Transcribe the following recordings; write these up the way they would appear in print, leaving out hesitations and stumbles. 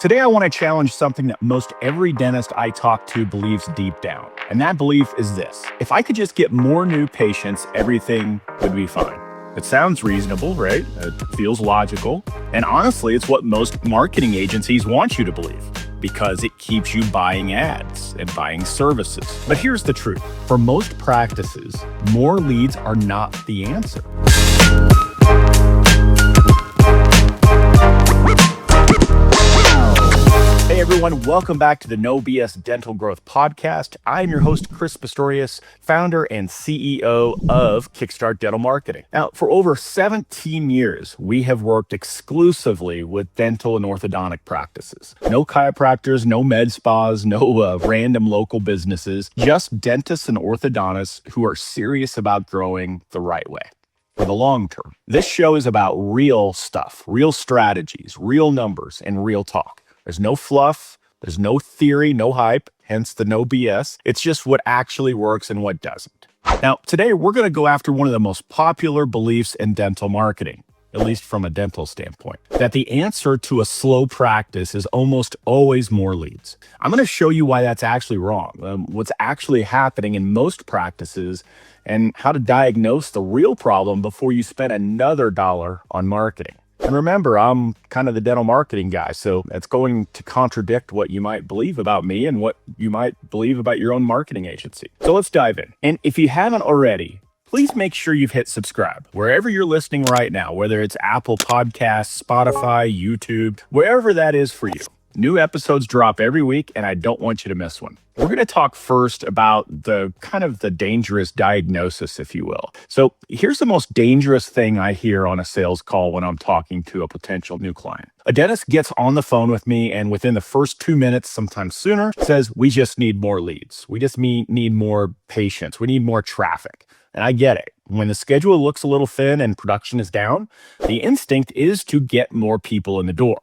Today, I want to challenge something that most every dentist I talk to believes deep down. And that belief is this: if I could just get more new patients, everything would be fine. It sounds reasonable, right? It feels logical. And honestly, it's what most marketing agencies want you to believe because it keeps you buying ads and buying services. But here's the truth. For most practices, more leads are not the answer. Hey everyone, welcome back to the No BS Dental Growth Podcast. I'm your host, Chris Pistorius, founder and CEO of Kickstart Dental Marketing. Now, for over 17 years, we have worked exclusively with dental and orthodontic practices. No chiropractors, no med spas, no random local businesses, just dentists and orthodontists who are serious about growing the right way for the long term. This show is about real stuff, real strategies, real numbers, and real talk. There's no fluff, there's no theory, no hype, hence the no BS. It's just what actually works and what doesn't. Now, today we're going to go after one of the most popular beliefs in dental marketing, at least from a dental standpoint, that the answer to a slow practice is almost always more leads. I'm going to show you why that's actually wrong, what's actually happening in most practices, and how to diagnose the real problem before you spend another dollar on marketing. And remember, I'm kind of the dental marketing guy, so it's going to contradict what you might believe about me and what you might believe about your own marketing agency. So let's dive in. And if you haven't already, please make sure you've hit subscribe wherever you're listening right now, whether it's Apple Podcasts, Spotify, YouTube, wherever that is for you. New episodes drop every week, and I don't want you to miss one. We're going to talk first about the dangerous diagnosis, if you will. So here's the most dangerous thing I hear on a sales call when I'm talking to a potential new client. A dentist gets on the phone with me and within the first 2 minutes, sometimes sooner, says, we just need more leads. We just need more patients. We need more traffic. And I get it. When the schedule looks a little thin and production is down, the instinct is to get more people in the door.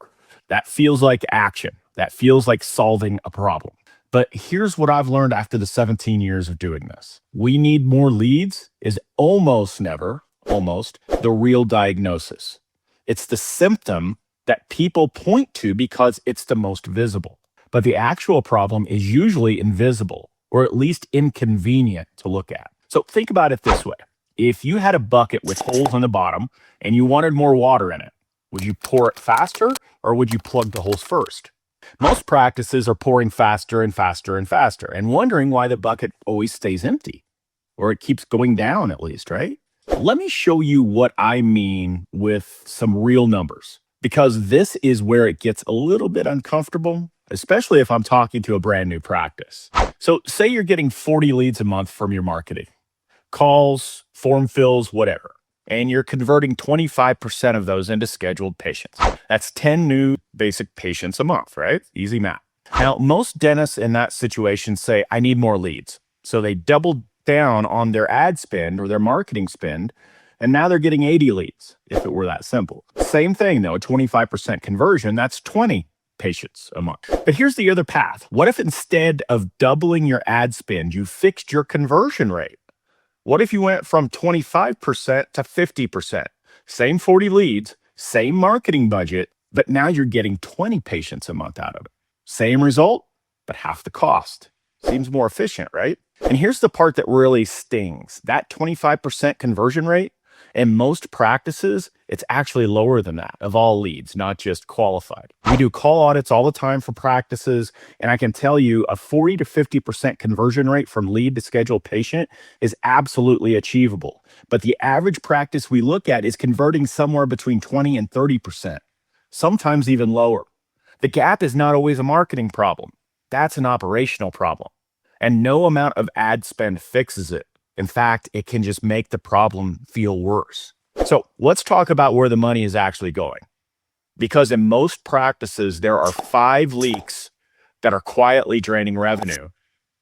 That feels like action. That feels like solving a problem. But here's what I've learned after the 17 years of doing this. We need more leads is almost never, the real diagnosis. It's the symptom that people point to because it's the most visible. But the actual problem is usually invisible, or at least inconvenient to look at. So think about it this way. If you had a bucket with holes on the bottom and you wanted more water in it, would you pour it faster or would you plug the holes first? Most practices are pouring faster and faster and faster and wondering why the bucket always stays empty, or it keeps going down at least, right? Let me show you what I mean with some real numbers, because this is where it gets a little bit uncomfortable, especially if I'm talking to a brand new practice. So say you're getting 40 leads a month from your marketing, calls, form fills, whatever. And you're converting 25% of those into scheduled patients. That's 10 new basic patients a month, right? Easy math. Now, most dentists in that situation say, I need more leads. So they double down on their ad spend or their marketing spend, and now they're getting 80 leads, if it were that simple. Same thing though, a 25% conversion, that's 20 patients a month. But here's the other path. What if instead of doubling your ad spend, you fixed your conversion rate? What if you went from 25% to 50%? Same 40 leads, same marketing budget, but now you're getting 20 patients a month out of it. Same result, but half the cost. Seems more efficient, right? And here's the part that really stings. That 25% conversion rate, in most practices, it's actually lower than that of all leads, not just qualified. We do call audits all the time for practices, and I can tell you a 40 to 50% conversion rate from lead to scheduled patient is absolutely achievable. But the average practice we look at is converting somewhere between 20 and 30%, sometimes even lower. The gap is not always a marketing problem. That's an operational problem. And no amount of ad spend fixes it. In fact, it can just make the problem feel worse. So let's talk about where the money is actually going. Because in most practices, there are 5 leaks that are quietly draining revenue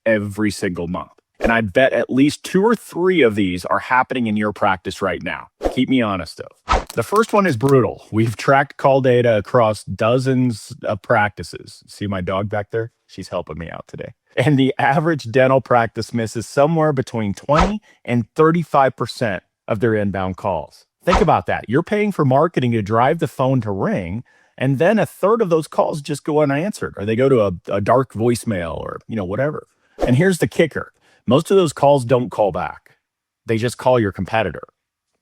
every single month. And I bet at least 2 or 3 of these are happening in your practice right now. Keep me honest though. The first one is brutal. We've tracked call data across dozens of practices. See my dog back there? She's helping me out today. And the average dental practice misses somewhere between 20 and 35% of their inbound calls. Think about that. You're paying for marketing to drive the phone to ring, And then a third of those calls just go unanswered, or they go to a dark voicemail, or whatever. And here's the kicker. Most of those calls don't call back. They just call your competitor.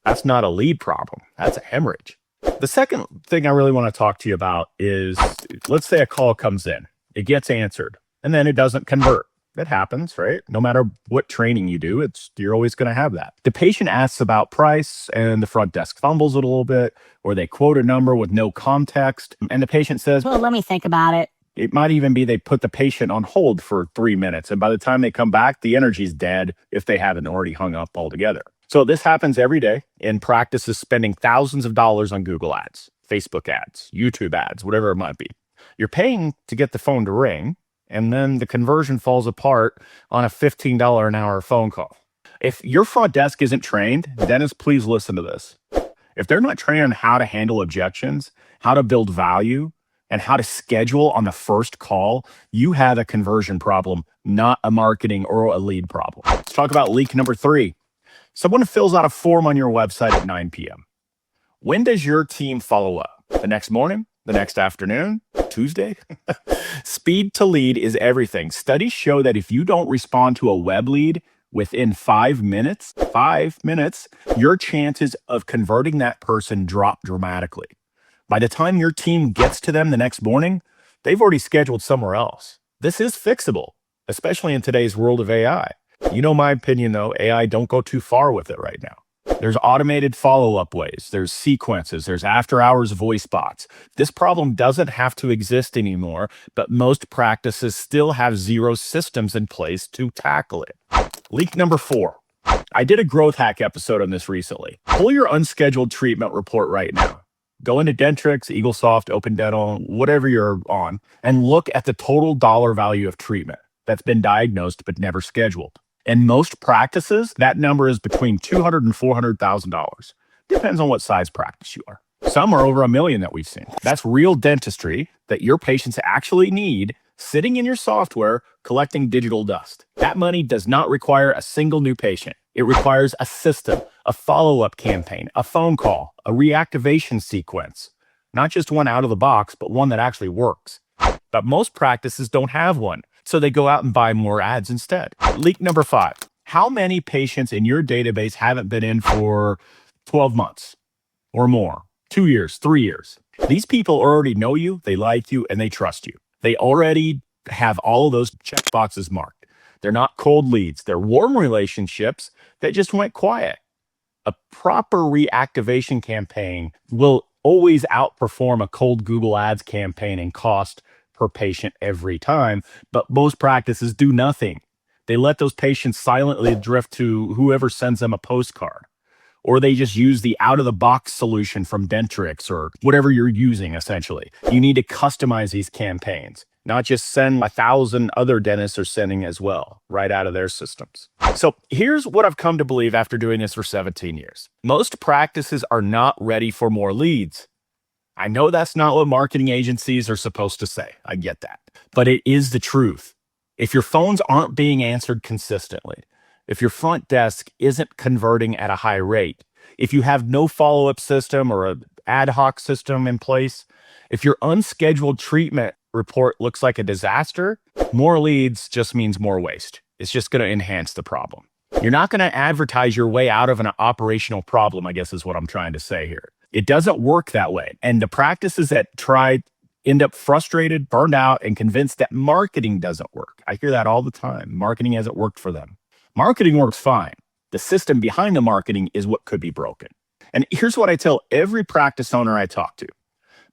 That's not a lead problem. That's a hemorrhage. The second thing I really want to talk to you about is, let's say a call comes in, it gets answered, and then it doesn't convert. That happens, right? No matter what training you do, you're always going to have that. The patient asks about price and the front desk fumbles it a little bit, or they quote a number with no context, and the patient says, "Well, let me think about it." It might even be they put the patient on hold for 3 minutes, and by the time they come back, the energy's dead if they haven't already hung up altogether. So this happens every day in practices spending thousands of dollars on Google ads, Facebook ads, YouTube ads, whatever it might be. You're paying to get the phone to ring, and then the conversion falls apart on a $15 an hour phone call. If your front desk isn't trained, dentists, please listen to this. If they're not trained on how to handle objections, how to build value, and how to schedule on the first call, you have a conversion problem, not a marketing or a lead problem. Let's talk about leak number 3. Someone fills out a form on your website at 9 p.m. When does your team follow up? The next morning? The next afternoon? Tuesday? Speed to lead is everything. Studies show that if you don't respond to a web lead within 5 minutes, your chances of converting that person drop dramatically. By the time your team gets to them the next morning, they've already scheduled somewhere else. This is fixable, especially in today's world of AI. You know my opinion, though, AI, don't go too far with it right now. There's automated follow-up ways, there's sequences, there's after-hours voice bots. This problem doesn't have to exist anymore, but most practices still have zero systems in place to tackle it. Leak number 4. I did a growth hack episode on this recently. Pull your unscheduled treatment report right now. Go into Dentrix, EagleSoft, Open Dental, whatever you're on, and look at the total dollar value of treatment that's been diagnosed but never scheduled. In most practices, that number is between $200,000 and $400,000. Depends on what size practice you are. Some are over $1 million that we've seen. That's real dentistry that your patients actually need, sitting in your software, collecting digital dust. That money does not require a single new patient. It requires a system, a follow-up campaign, a phone call, a reactivation sequence. Not just one out of the box, but one that actually works. But most practices don't have one, so they go out and buy more ads instead. Leak number 5. How many patients in your database haven't been in for 12 months or more? 2 years, 3 years. These people already know you, they like you, and they trust you. They already have all of those check boxes marked. They're not cold leads. They're warm relationships that just went quiet. A proper reactivation campaign will always outperform a cold Google Ads campaign in cost per patient every time, but most practices do nothing. They let those patients silently drift to whoever sends them a postcard, or they just use the out-of-the-box solution from Dentrix or whatever you're using, essentially. You need to customize these campaigns, not just send 1,000 other dentists are sending as well, right out of their systems. So here's what I've come to believe after doing this for 17 years. Most practices are not ready for more leads. I know that's not what marketing agencies are supposed to say. I get that. But it is the truth. If your phones aren't being answered consistently, if your front desk isn't converting at a high rate, if you have no follow-up system or an ad hoc system in place, if your unscheduled treatment report looks like a disaster, more leads just means more waste. It's just going to enhance the problem. You're not going to advertise your way out of an operational problem, I guess is what I'm trying to say here. It doesn't work that way. And the practices that try end up frustrated, burned out, and convinced that marketing doesn't work. I hear that all the time. Marketing hasn't worked for them. Marketing works fine. The system behind the marketing is what could be broken. And here's what I tell every practice owner I talk to.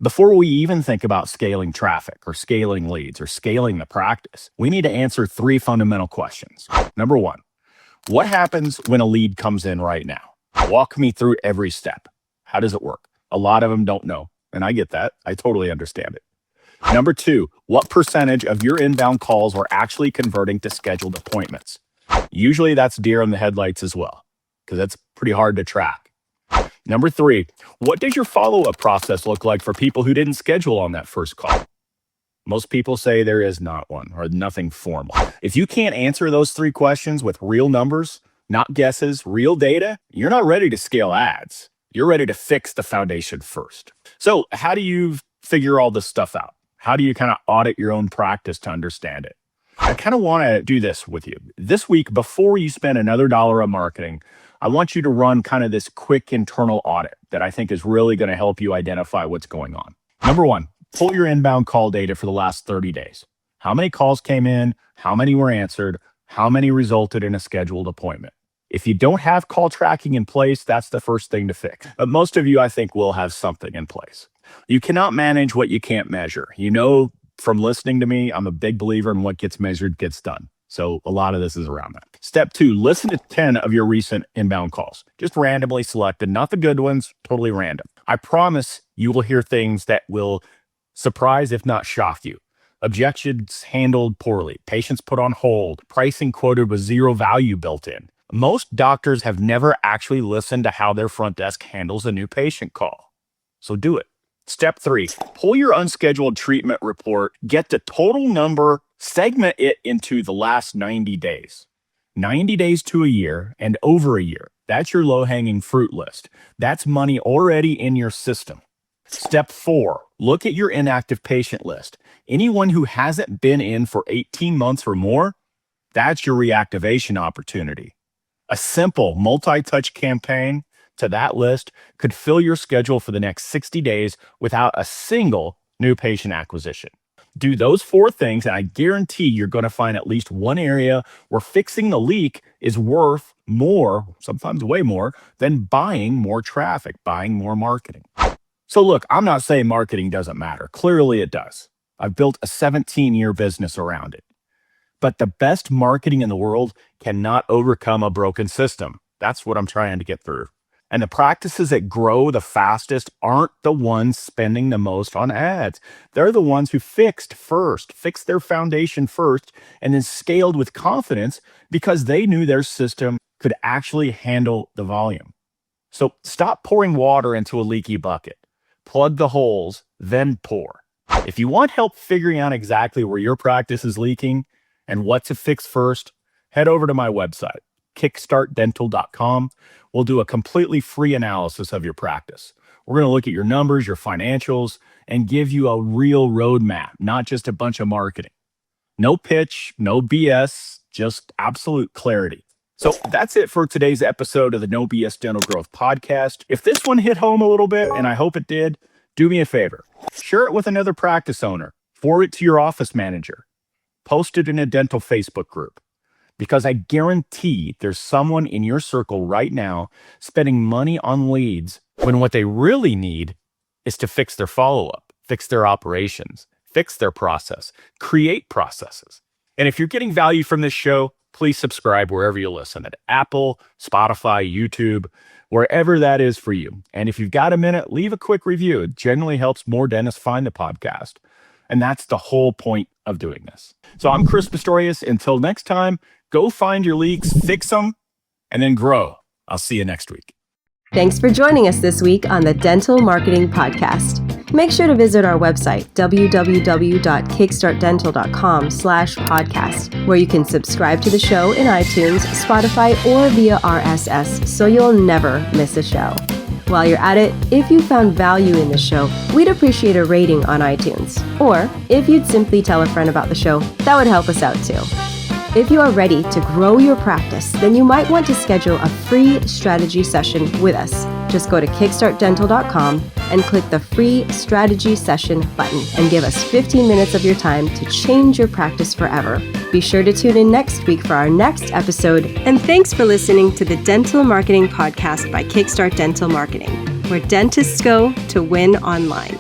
Before we even think about scaling traffic or scaling leads or scaling the practice, we need to answer 3 fundamental questions. Number 1, what happens when a lead comes in right now? Walk me through every step. How does it work? A lot of them don't know, and I get that. I totally understand it. Number 2, what percentage of your inbound calls are actually converting to scheduled appointments? Usually that's deer in the headlights as well, because that's pretty hard to track. Number 3, what does your follow-up process look like for people who didn't schedule on that first call? Most people say there is not one or nothing formal. If you can't answer those 3 questions with real numbers, not guesses, real data, you're not ready to scale ads. You're ready to fix the foundation first. So how do you figure all this stuff out? How do you kind of audit your own practice to understand it? I kind of want to do this with you. This week, before you spend another dollar on marketing, I want you to run kind of this quick internal audit that I think is really going to help you identify what's going on. Number one, pull your inbound call data for the last 30 days. How many calls came in? How many were answered? How many resulted in a scheduled appointment? If you don't have call tracking in place, that's the first thing to fix. But most of you, I think, will have something in place. You cannot manage what you can't measure. You know, from listening to me, I'm a big believer in what gets measured gets done. So a lot of this is around that. Step two, listen to 10 of your recent inbound calls. Just randomly selected, not the good ones, totally random. I promise you will hear things that will surprise, if not shock you. Objections handled poorly, patients put on hold, pricing quoted with zero value built in. Most doctors have never actually listened to how their front desk handles a new patient call. So do it. Step three, pull your unscheduled treatment report, get the total number, segment it into the last 90 days. 90 days to a year and over a year. That's your low-hanging fruit list. That's money already in your system. Step four, look at your inactive patient list. Anyone who hasn't been in for 18 months or more, that's your reactivation opportunity. A simple multi-touch campaign to that list could fill your schedule for the next 60 days without a single new patient acquisition. Do those four things, and I guarantee you're going to find at least one area where fixing the leak is worth more, sometimes way more, than buying more traffic, buying more marketing. So look, I'm not saying marketing doesn't matter. Clearly it does. I've built a 17-year business around it. But the best marketing in the world cannot overcome a broken system. That's what I'm trying to get through. And the practices that grow the fastest aren't the ones spending the most on ads. They're the ones who fixed their foundation first, and then scaled with confidence because they knew their system could actually handle the volume. So stop pouring water into a leaky bucket. Plug the holes, then pour. If you want help figuring out exactly where your practice is leaking and what to fix first, head over to my website, kickstartdental.com. We'll do a completely free analysis of your practice. We're going to look at your numbers, your financials, and give you a real roadmap, not just a bunch of marketing. No pitch, no BS, just absolute clarity. So that's it for today's episode of the No BS Dental Growth Podcast. If this one hit home a little bit, and I hope it did, do me a favor. Share it with another practice owner. Forward it to your office manager. Post it in a dental Facebook group. Because I guarantee there's someone in your circle right now spending money on leads when what they really need is to fix their follow-up, fix their operations, fix their process, create processes. And if you're getting value from this show, please subscribe wherever you listen, at Apple, Spotify, YouTube, wherever that is for you. And if you've got a minute, leave a quick review. It generally helps more dentists find the podcast. And that's the whole point of doing this. So I'm Chris Pistorius. Until next time, go find your leaks, fix them, and then grow. I'll see you next week. Thanks for joining us this week on the Dental Marketing Podcast. Make sure to visit our website, www.kickstartdental.com/podcast, where you can subscribe to the show in iTunes, Spotify, or via RSS, so you'll never miss a show. While you're at it, if you found value in the show, we'd appreciate a rating on iTunes. Or if you'd simply tell a friend about the show, that would help us out too. If you are ready to grow your practice, then you might want to schedule a free strategy session with us. Just go to kickstartdental.com and click the free strategy session button and give us 15 minutes of your time to change your practice forever. Be sure to tune in next week for our next episode. And thanks for listening to the Dental Marketing Podcast by Kickstart Dental Marketing, where dentists go to win online.